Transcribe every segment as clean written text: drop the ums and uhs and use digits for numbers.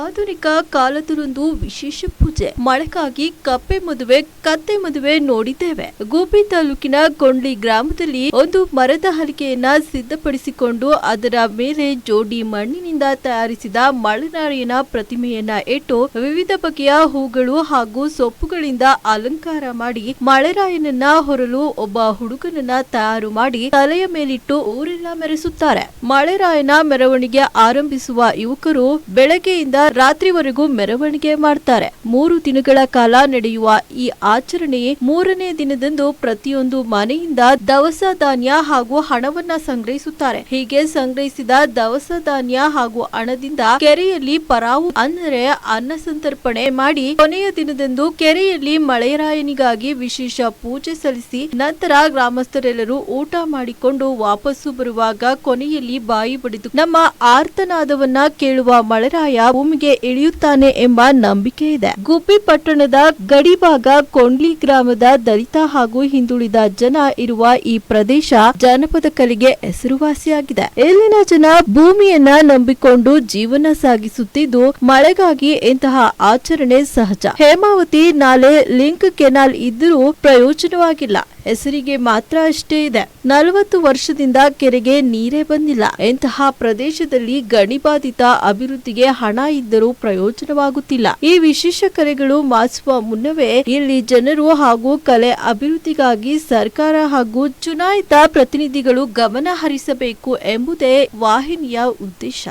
ಆಧುನಿಕ ಕಾಲದಲ್ಲೊಂದು ವಿಶೇಷ ಪೂಜೆ ಮಳೆಗಾಗಿ ಕಪ್ಪೆ ಮದುವೆ ಕತ್ತೆ ಮದುವೆ ನೋಡಿದ್ದೇವೆ. ಗುಬ್ಬಿ ತಾಲೂಕಿನ ಕೊಂಡ್ಲಿ ಗ್ರಾಮದಲ್ಲಿ ಒಂದು ಮರದ ಹಲಿಗೆಯನ್ನ ಸಿದ್ಧಪಡಿಸಿಕೊಂಡು ಅದರ ಮೇಲೆ ಜೋಡಿ ಮಣ್ಣಿನಿಂದ ತಯಾರಿಸಿದ ಮಳೆರಾಯನ ಪ್ರತಿಮೆಯನ್ನ ಇಟ್ಟು ವಿವಿಧ ಬಗೆಯ ಹೂಗಳು ಹಾಗೂ ಸೊಪ್ಪುಗಳಿಂದ ಅಲಂಕಾರ ಮಾಡಿ ಮಳೆರಾಯನನ್ನ ಹೊರಲು ಒಬ್ಬ ಹುಡುಗನನ್ನ ತಯಾರು ಮಾಡಿ ತಲೆಯ ಮೇಲಿಟ್ಟು ಊರೆಲ್ಲ ಮೆರೆಸುತ್ತಾರೆ. ಮಳೆರಾಯನ ಮೆರವಣಿಗೆ ಆರಂಭಿಸುವ ಯುವಕರು ಬೆಳಗ್ಗೆಯಿಂದ ರಾತ್ರಿವರೆಗೂ ಮೆರವಣಿಗೆ ಮಾಡ್ತಾರೆ. 3 ದಿನಗಳ ಕಾಲ ನಡೆಯುವ ಈ ಆಚರಣೆ 3ನೇ ದಿನದಂದು ಪ್ರತಿಯೊಂದು ಮನೆಯಿಂದ ದವಸ ಧಾನ್ಯ ಹಾಗೂ ಹಣವನ್ನ ಸಂಗ್ರಹಿಸುತ್ತಾರೆ. ಹೀಗೆ ಸಂಗ್ರಹಿಸಿದ ದವಸ ಧಾನ್ಯ ಹಾಗೂ ಹಣದಿಂದ ಕೆರೆಯಲ್ಲಿ ಪರಾವು ಅಂದರೆ ಅನ್ನ ಸಂತರ್ಪಣೆ ಮಾಡಿ ಕೊನೆಯ ದಿನದಂದು ಕೆರೆಯಲ್ಲಿ ಮಳೆರಾಯನಿಗಾಗಿ ವಿಶೇಷ ಪೂಜೆ ಸಲ್ಲಿಸಿ ನಂತರ ಗ್ರಾಮಸ್ಥರೆಲ್ಲರೂ ಊಟ ಮಾಡಿಕೊಂಡು ವಾಪಸ್ಸು ಬರುವಾಗ ಕೊನೆಯಲ್ಲಿ ಬಾಯಿ ಬಡಿದು ನಮ್ಮ ಆರ್ತನಾದವನ್ನ ಕೇಳುವ ಮಳೆರಾಯ ಭೂಮಿಗೆ ಇಳಿಯುತ್ತಾನೆ ಎಂಬ ನಂಬಿಕೆ ಇದೆ. ಗುಬ್ಬಿ ಪಟ್ಟಣದ ಗಡಿಭಾಗ ಕೊಂಡ್ಲಿ ಗ್ರಾಮದ ದಲಿತ ಹಾಗೂ ಹಿಂದುಳಿದ ಜನ ಇರುವ ಈ ಪ್ರದೇಶ ಜಾನಪದ ಕಲೆಗೆ ಹೆಸರುವಾಸಿಯಾಗಿದೆ. ಇಲ್ಲಿನ ಜನ ಭೂಮಿಯನ್ನ ನಂಬಿಕೊಂಡು ಜೀವನ ಸಾಗಿಸುತ್ತಿದ್ದು ಮಳೆಗಾಗಿ ಇಂತಹ ಆಚರಣೆ ಸಹಜ. ಹೇಮಾವತಿ ನಾಲೆ ಲಿಂಕ್ ಕೆನಾಲ್ ಇದ್ದರೂ ಪ್ರಯೋಜನವಾಗಿಲ್ಲ, ಹೆಸರಿಗೆ ಮಾತ್ರ ಅಷ್ಟೇ ಇದೆ. 40 ವರ್ಷದಿಂದ ಕೆರೆಗೆ ನೀರೇ ಬಂದಿಲ್ಲ. ಇಂತಹ ಪ್ರದೇಶದಲ್ಲಿ ಗಣಿಬಾಧಿತ ಅಭಿವೃದ್ಧಿಗೆ ಹಣ ಇದ್ದರೂ ಪ್ರಯೋಜನವಾಗುತ್ತಿಲ್ಲ. ಈ ವಿಶೇಷ ಕಲೆಗಳು ಮಾಸುವ ಮುನ್ನವೇ ಇಲ್ಲಿ ಜನರು ಹಾಗೂ ಕಲೆ ಅಭಿವೃದ್ಧಿಗಾಗಿ ಸರ್ಕಾರ ಹಾಗೂ ಚುನಾಯಿತ ಪ್ರತಿನಿಧಿಗಳು ಗಮನ ಹರಿಸಬೇಕು ಎಂಬುದೇ ವಾಹಿನಿಯ ಉದ್ದೇಶ.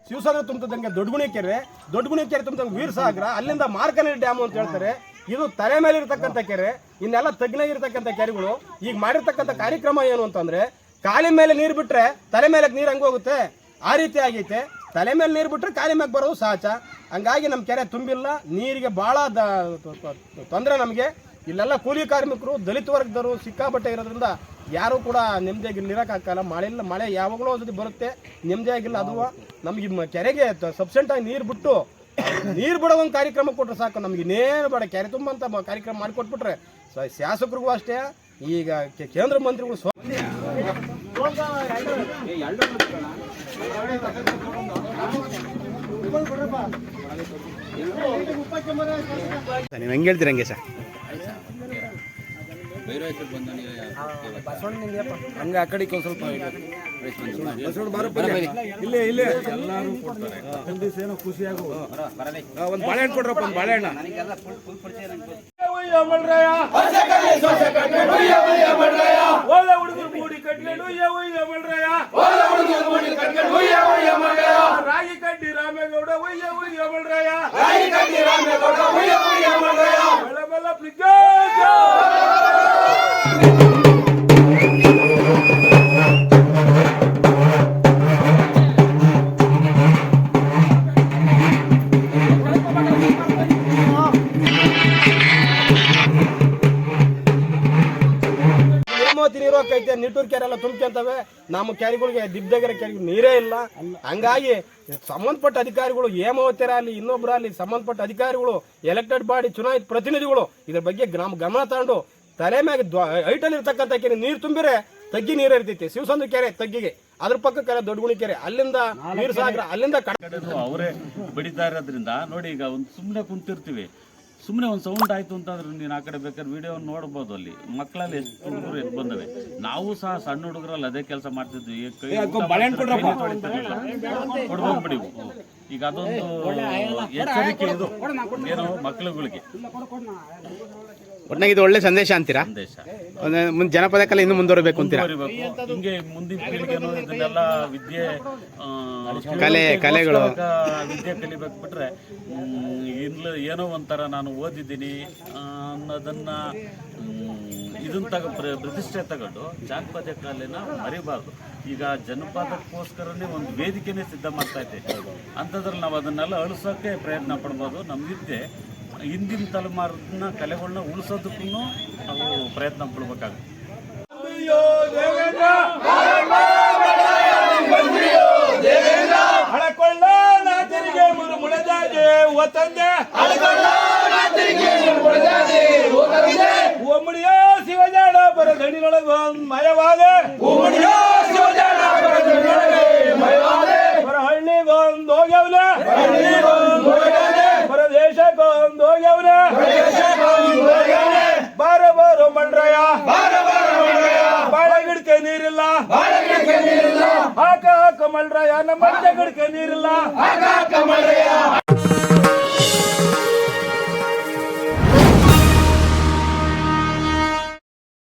ಶಿವಸಾಗರ ತುಂಬದಂಗೆ ದೊಡ್ಡಗುಣಿ ಕೆರೆ ತುಂಬದಂಗೆ ವೀರಸಾಗರ, ಅಲ್ಲಿಂದ ಮಾರ್ಕನಹಳ್ಳಿ ಡ್ಯಾಮ್ ಅಂತ ಹೇಳ್ತಾರೆ. ಇದು ತಲೆ ಮೇಲೆ ಇರತಕ್ಕಂಥ ಕೆರೆ. ಇನ್ನೆಲ್ಲ ತಗ್ನಾಗಿರ್ತಕ್ಕಂಥ ಕೆರೆಗಳು. ಈಗ ಮಾಡಿರ್ತಕ್ಕಂಥ ಕಾರ್ಯಕ್ರಮ ಏನು ಅಂತಂದ್ರೆ, ಕಾಲಿ ಮೇಲೆ ನೀರು ಬಿಟ್ರೆ ತಲೆ ಮೇಲೆ ನೀರು ಹಂಗೆ ಹೋಗುತ್ತೆ, ಆ ರೀತಿ ಆಗೈತೆ. ತಲೆ ಮೇಲೆ ನೀರು ಬಿಟ್ರೆ ಕಾಲಿ ಮೇಲೆ ಬರೋದು ಸಹಜ. ಹಂಗಾಗಿ ನಮ್ಮ ಕೆರೆ ತುಂಬಿಲ್ಲ, ನೀರಿಗೆ ಬಹಳ ತೊಂದರೆ ನಮಗೆ. ಇಲ್ಲೆಲ್ಲ ಕೂಲಿ ಕಾರ್ಮಿಕರು, ದಲಿತ ವರ್ಗದವರು ಸಿಕ್ಕಾಪಟ್ಟೆ ಇರೋದ್ರಿಂದ ಯಾರು ಕೂಡ ನೆಮ್ಮದಿಯಾಗಿ ಇರೋಕ್ಕಾಗಲ್ಲ. ಮಳೆ ಯಾವಾಗಲೂ ಒಂದ್ಸತಿ ಬರುತ್ತೆ, ನೆಮ್ಮದಿಯಾಗಿಲ್ಲ. ಅದು ನಮಗೆ ಕೆರೆಗೆ ಸಬ್ಸೆಂಟಾಗಿ ನೀರು ಬಿಟ್ಟು ನೀರು ಬಿಡೋ ಒಂದು ಕಾರ್ಯಕ್ರಮ ಕೊಟ್ಟರೆ ಸಾಕು, ನಮ್ಗೆ ಇನ್ನೇನು ಬೇಡ. ಕೆರೆ ತುಂಬಂತ ಕಾರ್ಯಕ್ರಮ ಮಾಡಿಕೊಟ್ಬಿಟ್ರೆ ಶಾಸಕರಿಗೂ ಅಷ್ಟೇ, ಈಗ ಕೇಂದ್ರ ಮಂತ್ರಿಗಳು ನೀವು ಹೆಂಗೆ ಹೇಳ್ತೀರ ಹಂಗೆ ಸರ್? ಹಂಗೆ ಆ ಕಡೆಗೆ ಒಂದು ಸ್ವಲ್ಪ ಇಲ್ಲೇ ಎಲ್ಲರೂ ಕೊಡ್ತಾರೆ. ಏನೋ ಖುಷಿಯಾಗು ಒಂದು ಬಾಳೆಹಣ್ಣು ಕೊಡ್ರಪ್ಪ, ಒಂದು ಬಾಳೆಹಣ್ಣ. ರಾಗಿ ಕಡ್ಡಿ ರಾಮೇಗೌಡ ನೀರೋಕೈತೆ. ನಿಟ್ಟೂರು ಕೆರೆ ಎಲ್ಲ ತುಂಬ್ಕೊಂತವೆ. ನಮ್ಮ ಕೆರೆಗಳಿಗೆ ದಿಬ್ಬದಗರ ಕೆರೆಗೆ ನೀರೇ ಇಲ್ಲ. ಹಂಗಾಗಿ ಸಂಬಂಧಪಟ್ಟ ಅಧಿಕಾರಿಗಳು, ಹೇಮಾವತಿರಾಗಲಿ ಇನ್ನೊಬ್ಬರಾಗಲಿ, ಸಂಬಂಧಪಟ್ಟ ಅಧಿಕಾರಿಗಳು, ಎಲೆಕ್ಟೆಡ್ ಬಾಡಿ, ಚುನಾಯಿತ ಪ್ರತಿನಿಧಿಗಳು ಇದ್ರ ಬಗ್ಗೆ ಗಮನ ತಗೊಂಡು ತಲೆ ಮ್ಯಾಗ ಹೈಟಲ್ಲಿ ಇರ್ತಕ್ಕಂಥ ಕೆರೆ ನೀರು ತುಂಬಿರೆ ತಗ್ಗಿ ನೀರು ಇರ್ತೈತಿ. ಶಿವಸಂದ್ರ ಕೆರೆ ತಗ್ಗಿಗೆ, ಅದ್ರ ಪಕ್ಕಕ್ಕೆಲ್ಲ ದೊಡ್ಡಗುಣಿ ಕೆರೆ, ಅಲ್ಲಿಂದ ವೀರಸಾಗರ, ಅಲ್ಲಿಂದ ಅವರೇ ಬಡಿತಾ ಇರೋದ್ರಿಂದ ನೋಡಿ. ಈಗ ಒಂದು ಸುಮ್ಮನೆ ಕುಂತಿರ್ತೀವಿ, ಸುಮ್ಮನೆ ಒಂದು ಸೌಂಡ್ ಆಯಿತು ಅಂತಂದ್ರೆ ನೀನು ಆ ಕಡೆ ಬೇಕಾದ್ರೆ ವಿಡಿಯೋ ನೋಡ್ಬೋದು. ಅಲ್ಲಿ ಮಕ್ಕಳಲ್ಲಿ ಎಷ್ಟು ಹುಡುಗರು ಎದ್ದು ಬಂದವೆ. ನಾವು ಸಹ ಸಣ್ಣ ಹುಡುಗರಲ್ಲಿ ಅದೇ ಕೆಲಸ ಮಾಡ್ತಿದ್ವಿ. ಕೊಡ್ಬೋದ್ಬಿಡಿ. ಈಗ ಅದೊಂದು ಎಚ್ಚರಿಕೆ ಇದು ಏನು ಮಕ್ಕಳುಗಳಿಗೆ. ಒಟ್ಟಾಗಿ ಇದು ಒಳ್ಳೆ ಸಂದೇಶ ಅಂತೀರಾ? ಸಂದೇಶ ಜನಪದ ಕಲೆ ಇನ್ನೂ ಮುಂದುವರಿಬೇಕು ಅಂತೀರಾ? ಹಿಂಗೆ ಮುಂದಿನ ಪೀಳಿಗೆನೂ ಇದನ್ನೆಲ್ಲ ವಿದ್ಯೆ ಕಲೆಗಳು ವಿದ್ಯೆ ಕಲಿಬೇಕು. ಬಿಟ್ರೆ ಇಲ್ಲ ಏನೋ ಒಂಥರ ನಾನು ಓದಿದ್ದೀನಿ ಅನ್ನೋದನ್ನ ಇದನ್ನ ಪ್ರತಿಷ್ಠೆ ತಗೊಂಡು ಜಾನಪದ ಕಲೆನ ಮರಿಬಾರ್ದು. ಈಗ ಜನಪದಕ್ಕೋಸ್ಕರನೇ ಒಂದು ವೇದಿಕೆನೇ ಸಿದ್ಧ ಮಾಡ್ತಾ ಇದ್ದೇವೆ. ಅಂಥದ್ರಲ್ಲಿ ನಾವು ಅದನ್ನೆಲ್ಲ ಅಳಿಸೋಕ್ಕೆ ಪ್ರಯತ್ನ ಪಡ್ಬೋದು. ನಮ್ದಿದ್ದೆ ಹಿಂದಿನ ತಲೆಮಾರಿನ ಕಲೆಗಳನ್ನ ಉಳಿಸೋದಕ್ಕೂ ನಾವು ಪ್ರಯತ್ನ ಪಡ್ಬೇಕಾಗುತ್ತೆ. ಹಳಕೊಳ್ಳ ಕಮಲ್ ರಾಯ ನಮ್ಮ ಜಗಳಕ್ಕೆ ನೀರಿಲ್ಲ